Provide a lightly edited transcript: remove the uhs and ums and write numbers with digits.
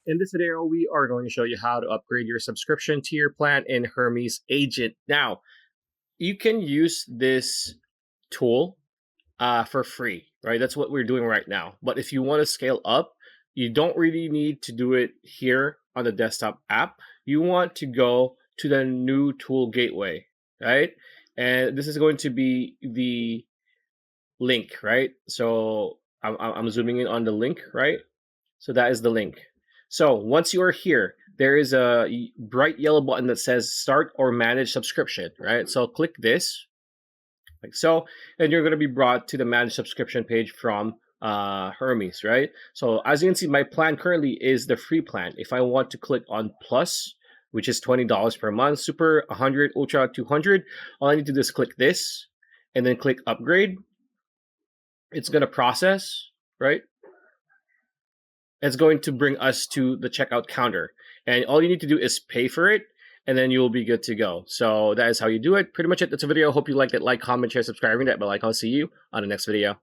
In this video, we are going to show you how to upgrade your subscription tier plan in Hermes Agent. Now, you can use this tool for free, right? That's what we're doing right now. But if you want to scale up, you don't really need to do it here on the desktop app. You want to go to the new tool gateway, right? And this is going to be the link, right? So I'm zooming in on the link, right? So that is the link. So once you are here, there is a bright yellow button that says start or manage subscription, right? So click this, like so, and you're going to be brought to the manage subscription page from Hermes, right? So as you can see, my plan currently is the free plan. If I want to click on plus, which is $20 per month, super 100, ultra 200, all I need to do is click this and then click upgrade. It's going to process, right? It's going to bring us to the checkout counter. And all you need to do is pay for it, and then you'll be good to go. So that is how you do it. Pretty much it. That's a video. Hope you liked it. Like, comment, share, subscribe, ring that bell icon. I'll see you on the next video.